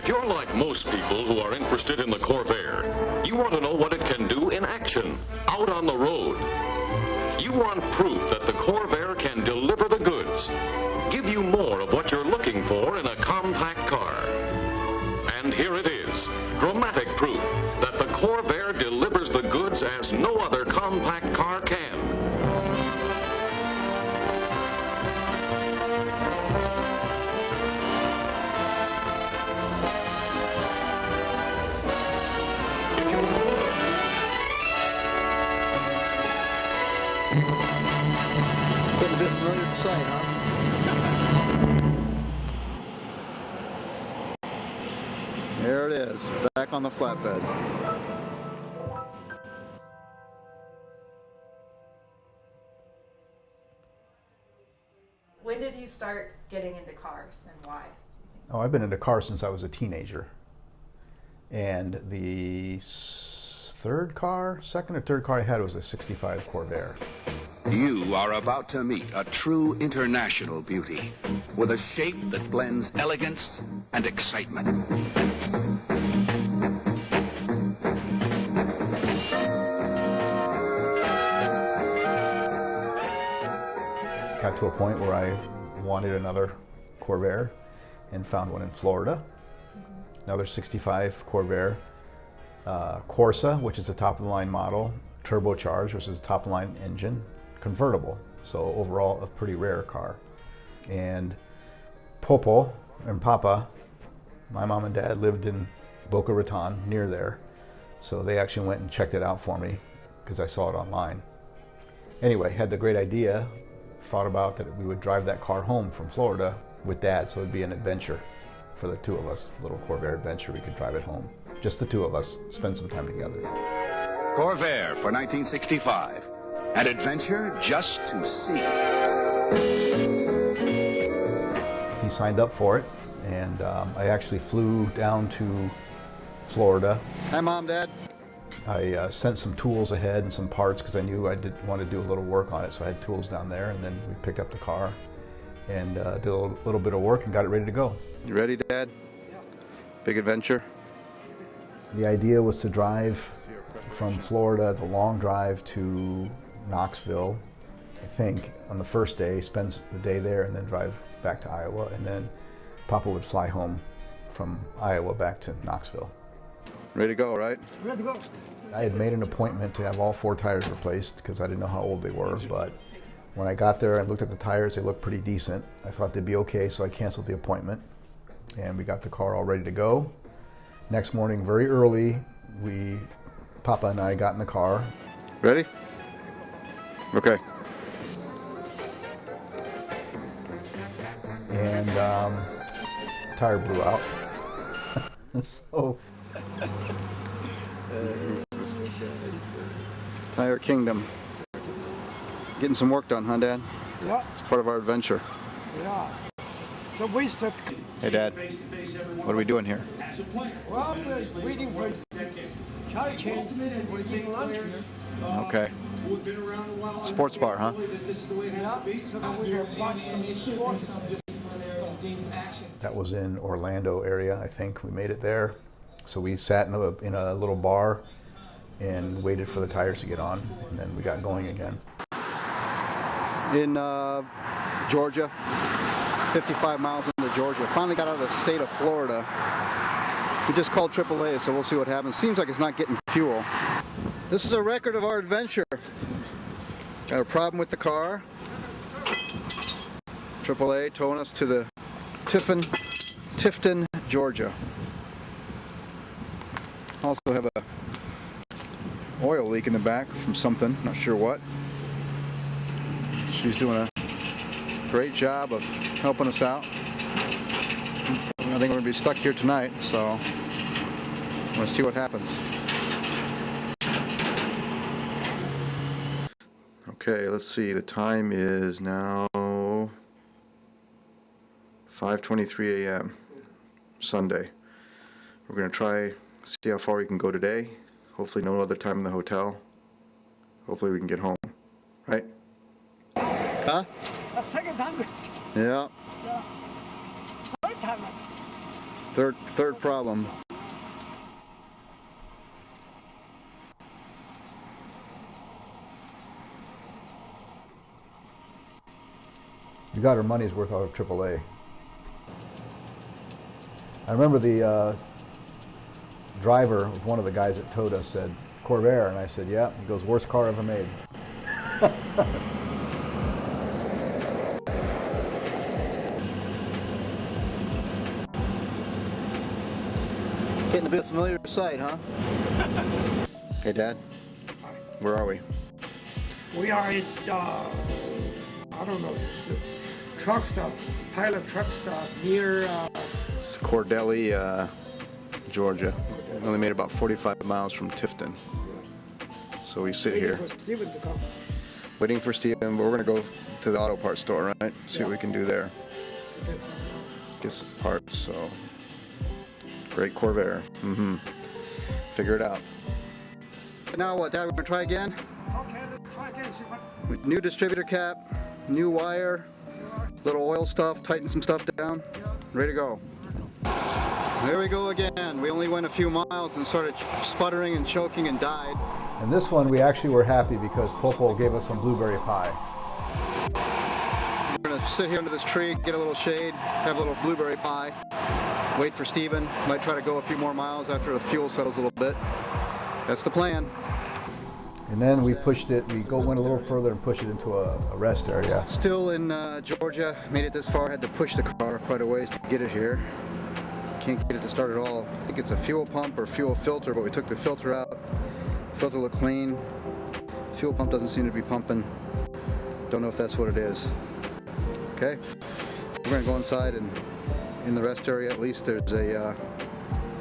you're like most people who are interested in the Corvair, you want to know what it can do in action, out on the road. You want proof that the Corvair can deliver the goods, give you more of what you're looking for in a compact car. And here it is, dramatic proof that the Corvair delivers the goods as no other compact car can. Getting a bit familiar with the sight, huh? There it is, back on the flatbed. When did you start getting into cars and why? Oh, I've been into cars since I was a teenager. And the second or third car I had was a 65 Corvair. You are about to meet a true international beauty with a shape that blends elegance and excitement. Got to a point where I wanted another Corvair and found one in Florida. Another 65 Corvair Corsa, which is the top-of-the-line model, turbocharged, which is the top-of-the-line engine, convertible. So overall, a pretty rare car. And Popo and Papa, my mom and dad, lived in Boca Raton, near there. So they actually went and checked it out for me because I saw it online. Anyway, had the great idea, thought about that we would drive that car home from Florida with Dad, so it'd be an adventure for the two of us, a little Corvair adventure. We could drive it home, just the two of us, spend some time together. Corvair for 1965. An adventure just to see. He signed up for it, and I actually flew down to Florida. Hi, Mom, Dad. I sent some tools ahead and some parts because I knew I did want to do a little work on it, so I had tools down there, and then we picked up the car and did a little bit of work and got it ready to go. You ready, Dad? Big adventure? The idea was to drive from Florida, the long drive to Knoxville, I think, on the first day, spend the day there, and then drive back to Iowa, and then Papa would fly home from Iowa back to Knoxville. Ready to go, right? Ready to go. I had made an appointment to have all 4 tires replaced because I didn't know how old they were, but when I got there and looked at the tires, they looked pretty decent. I thought they'd be okay, so I canceled the appointment, and we got the car all ready to go. Next morning, very early, Papa and I got in the car. Ready? Okay. And tire blew out. So Tire Kingdom. Getting some work done, huh, Dad? Yeah, It's part of our adventure. yeah. So we start. Hey, Dad. What are we doing here? Well, we're waiting for Charlie change. We're eating lunch here. Okay. Sports bar, huh? Yeah, so we have watched some sports. that was in Orlando area, I think. We made it there. So we sat in a little bar and waited for the tires to get on, and then we got going again. In Georgia, 55 miles into Georgia. Finally got out of the state of Florida. We just called AAA, so we'll see what happens. Seems like it's not getting fuel. This is a record of our adventure. Got a problem with the car. AAA towing us to the Tifton, Georgia. Also have a oil leak in the back from something, not sure what. She's doing a great job of helping us out. I think we're going to be stuck here tonight, so I'm going to see what happens. Okay, let's see. The time is now 5:23 a.m. Sunday. We're going to try, see how far we can go today. Hopefully no other time in the hotel. Hopefully we can get home. Right? Huh? The second time. Yeah. Third time. Third problem. We got our money's worth out of AAA. I remember the driver of one of the guys that towed us said, Corvair, and I said, yeah. He goes, worst car ever made. Getting a bit familiar sight, huh? Hey, Dad. Where are we? We are at, I don't know, it's a truck stop, pilot truck stop near, It's Cordelli, Georgia. We only made about 45 miles from Tifton. So we sit here. for Steven to come. Waiting for Steven, but we're gonna go to the auto parts store, right? See what we can do there. To get some, Get some parts, so. Great Corvair. Figure it out. Now what, Dad, we're gonna try again? okay, let's try again, see what, New distributor cap, new wire, little oil stuff, tighten some stuff down. Ready to go. There we go again. We only went a few miles and started sputtering and choking and died. And this one we actually were happy because Popo gave us some blueberry pie. We're gonna sit here under this tree, get a little shade, have a little blueberry pie, wait for Steven. Might try to go a few more miles after the fuel settles a little bit. That's the plan. And then we pushed it, went a little further and pushed it into a rest area. Still in Georgia, made it this far, had to push the car quite a ways to get it here. Can't get it to start at all. I think it's a fuel pump or fuel filter, but we took the filter out. Filter looked clean. Fuel pump doesn't seem to be pumping. Don't know if that's what it is. Okay, we're gonna go inside, and in the rest area at least there's a,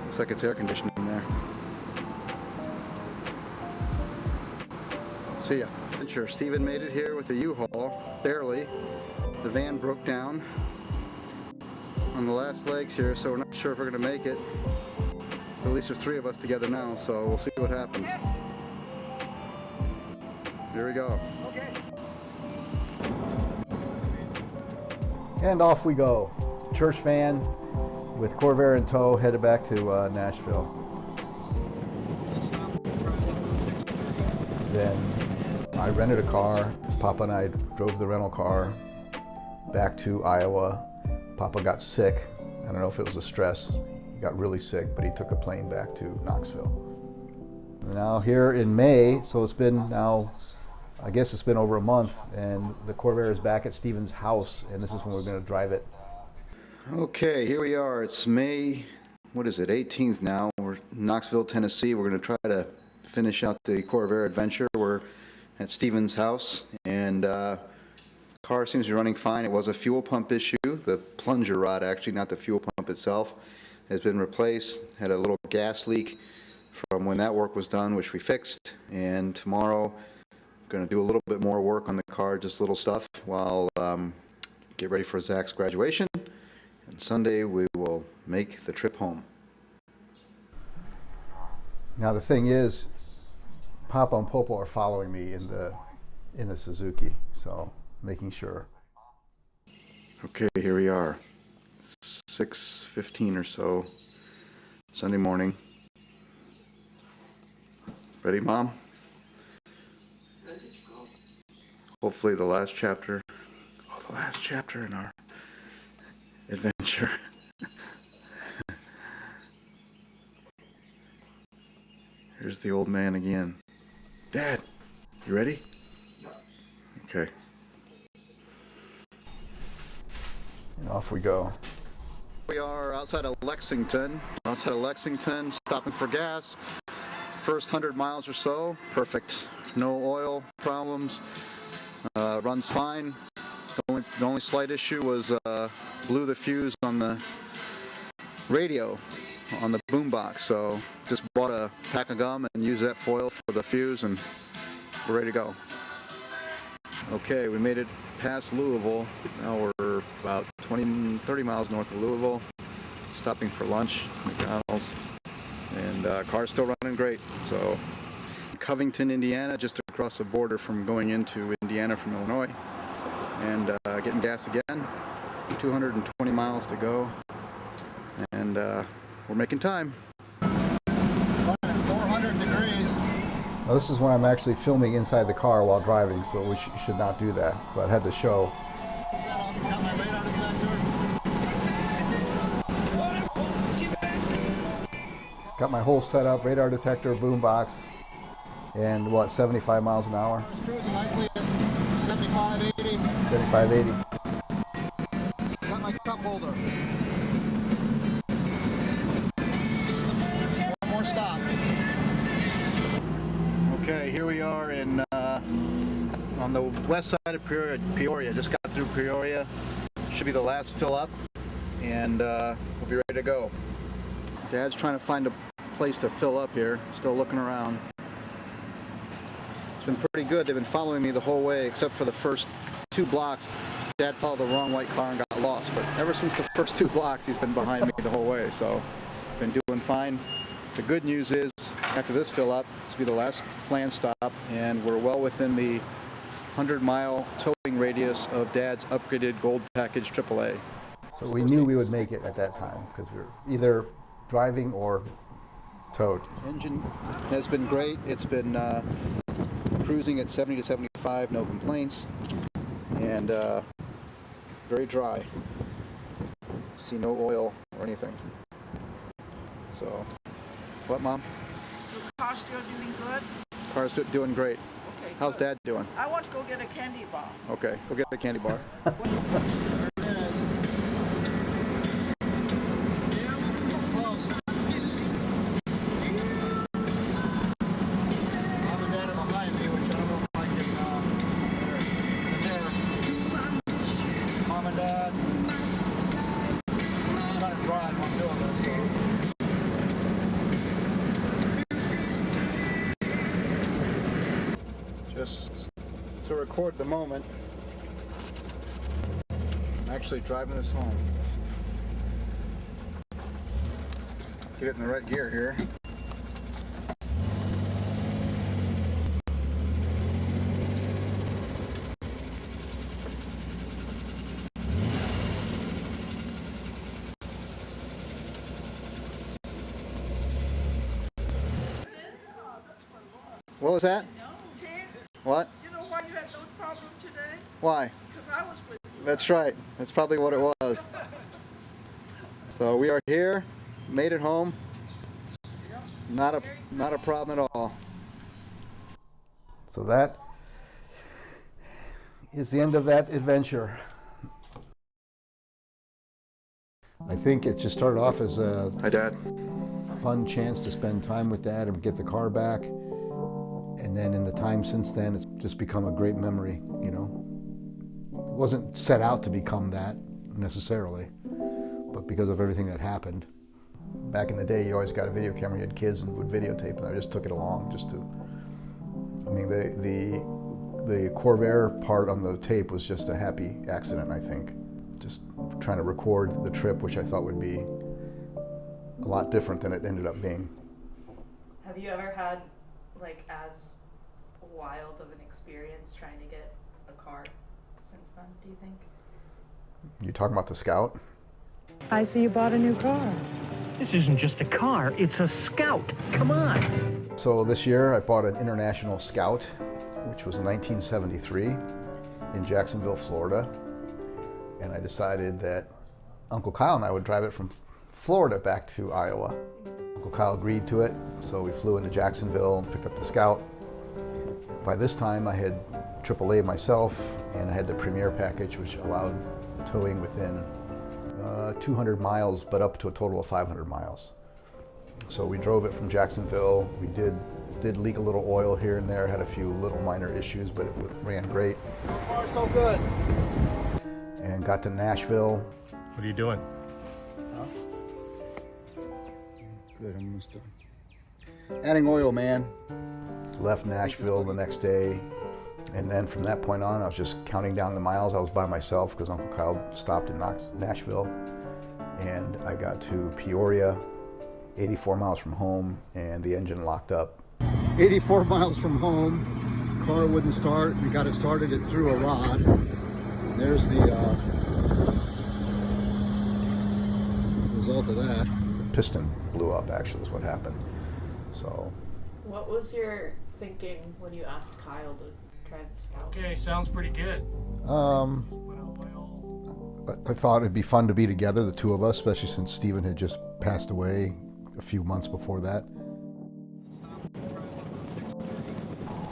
looks like it's air conditioning in there. See ya. Adventure. Steven made it here with the U-Haul, barely. The van broke down on the last legs here, so we're not sure if we're gonna make it. But at least there's 3 of us together now, so we'll see what happens. Here we go. okay. And off we go. Church van with Corvair in tow, headed back to Nashville. Then I rented a car. Papa and I drove the rental car back to Iowa. Papa got sick. I don't know if it was the stress. He got really sick, but he took a plane back to Knoxville. Now here in May, so it's been now, I guess it's been over a month, and the Corvair is back at Steven's house, and this is when we're going to drive it. Okay, here we are. It's May, what is it, 18th now. We're in Knoxville, Tennessee. We're going to try to finish out the Corvair Adventure. We're at Steven's house, and car seems to be running fine. It was a fuel pump issue. The plunger rod, actually, not the fuel pump itself, has been replaced. Had a little gas leak from when that work was done, which we fixed. And tomorrow, going to do a little bit more work on the car, just little stuff, while get ready for Zach's graduation. And Sunday, we will make the trip home. Now the thing is, Papa and Popo are following me in the Suzuki, so making sure. Okay, here we are. 6:15 or so, Sunday morning. Ready, Mom? Ready to go. Hopefully the last chapter in our adventure. Here's the old man again. Dad, you ready? Okay. And off we go. We are outside of Lexington, stopping for gas. First 100 miles or so, perfect. No oil problems, runs fine. The only slight issue was blew the fuse on the radio on the boombox, so just bought a pack of gum and used that foil for the fuse, and we're ready to go. Okay, we made it past Louisville. Now we're about 30 miles north of Louisville, stopping for lunch, McDonald's, and car's still running great. So Covington, Indiana, just across the border from going into Indiana from Illinois, and getting gas again. 220 miles to go. and we're making time. 400 degrees. Now this is when I'm actually filming inside the car while driving, so we should not do that, but I had to show. Got my radar detector. Got my whole setup, radar detector, boombox, and what, 75 miles an hour? It's cruising nicely at 75, 80. 75, 80. Got my cup holder. One more stop. Okay, here we are in on the west side of Peoria. Just got through Peoria. Should be the last fill up, and we'll be ready to go. Dad's trying to find a place to fill up here. Still looking around. It's been pretty good. They've been following me the whole way, except for the first 2 blocks. Dad followed the wrong white car and got lost. But ever since the first 2 blocks, he's been behind me the whole way. So, been doing fine. The good news is, after this fill up, this will be the last planned stop, and we're well within the 100-mile towing radius of Dad's upgraded gold package AAA. So we knew we would make it at that time, because we were either driving or towed. Engine has been great. It's been cruising at 70 to 75, no complaints, and very dry. See no oil or anything. So, what, Mom? So the car's still doing good? Car's doing great. Okay. How's good. Dad doing? I want to go get a candy bar. Okay, we'll get a candy bar. Just to record the moment, I'm actually driving this home. Get it in the right gear here. What was that? Chen, What? you know why you had no problem today? Why? Because I was with you. That's right. That's probably what it was. So we are here, made it home. Not a problem at all. So that is the end of that adventure. I think it just started off as a Hi, Dad. fun chance to spend time with Dad and get the car back. And then in the time since then, it's just become a great memory, you know. It wasn't set out to become that necessarily, but because of everything that happened. Back in the day, you always got a video camera, you had kids and would videotape, and I just took it along just to, I mean, the Corvair part on the tape was just a happy accident, I think. Just trying to record the trip, which I thought would be a lot different than it ended up being. Have you ever had like as wild of an experience trying to get a car since then, do you think? You talking about the Scout? I see you bought a new car. This isn't just a car, it's a Scout. Come on. So this year I bought an International Scout, which was in 1973 in Jacksonville, Florida. And I decided that Uncle Kyle and I would drive it from Florida back to Iowa. Uncle Kyle agreed to it, so we flew into Jacksonville and picked up the Scout. By this time I had AAA myself, and I had the Premier package, which allowed towing within 200 miles, but up to a total of 500 miles. So we drove it from Jacksonville. We did leak a little oil here and there, had a few little minor issues, but it ran great. So far, so good. And got to Nashville. What are you doing? Good, I'm almost done. Adding oil, man. Left Nashville the next day, and then from that point on I was just counting down the miles. I was by myself because Uncle Kyle stopped in Nashville, and I got to Peoria, 84 miles from home, and the engine locked up. 84 miles from home, car wouldn't start. We got it started, it threw a rod. There's the result of that. The piston blew up, actually, is what happened. So. What was your thinking when you asked Kyle to try the Scout? Okay, sounds pretty good. I thought it'd be fun to be together, the two of us, especially since Steven had just passed away a few months before that.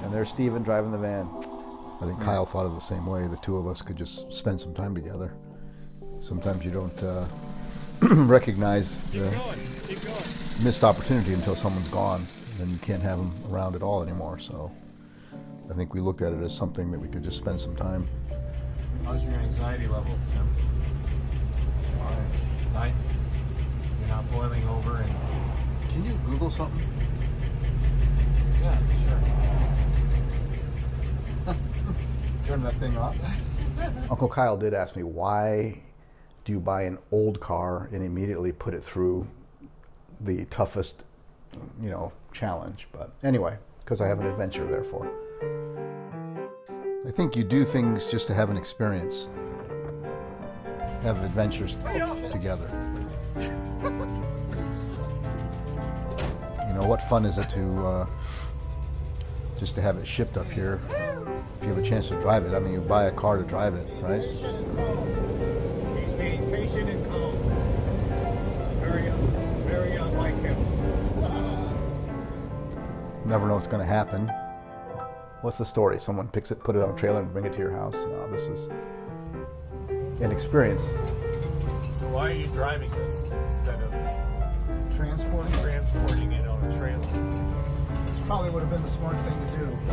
And there's Steven driving the van. I think Kyle thought of the same way. The two of us could just spend some time together. Sometimes you don't recognize the missed opportunity until someone's gone, and you can't have them around at all anymore. So I think we looked at it as something that we could just spend some time. How's your anxiety level, Tim? Fine. You're not boiling over and... Can you Google something? Yeah, sure. Turn that thing off. Uncle Kyle did ask me, why do you buy an old car and immediately put it through the toughest, challenge? But anyway, because I have an adventure, therefore. I think you do things just to have an experience, have adventures together. What fun is it to just to have it shipped up here? If you have a chance to drive it, I mean, you buy a car to drive it, right? He's being patient and calm. Very unlike him. Never know what's going to happen. What's the story? Someone picks it, put it on a trailer, and bring it to your house? No, this is an experience. So why are you driving this instead of Transporting it on a trailer? This probably would have been the smart thing to do. I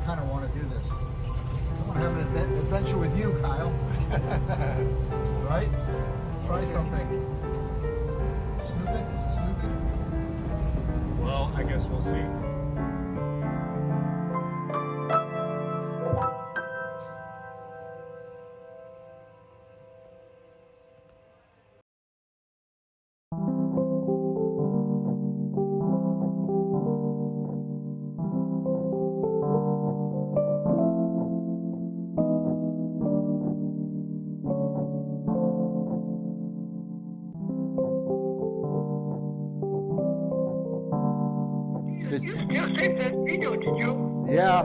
kind of want to do this. I want to have an adventure with you, Kyle. Right? Try something. Snooping? Is it snooping? Well, I guess we'll see. You still sent that video, did you? Yeah.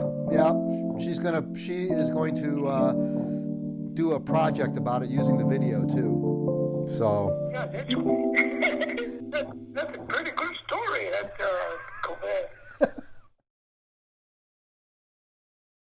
She is going to do a project about it using the video too. So Yeah, that's cool.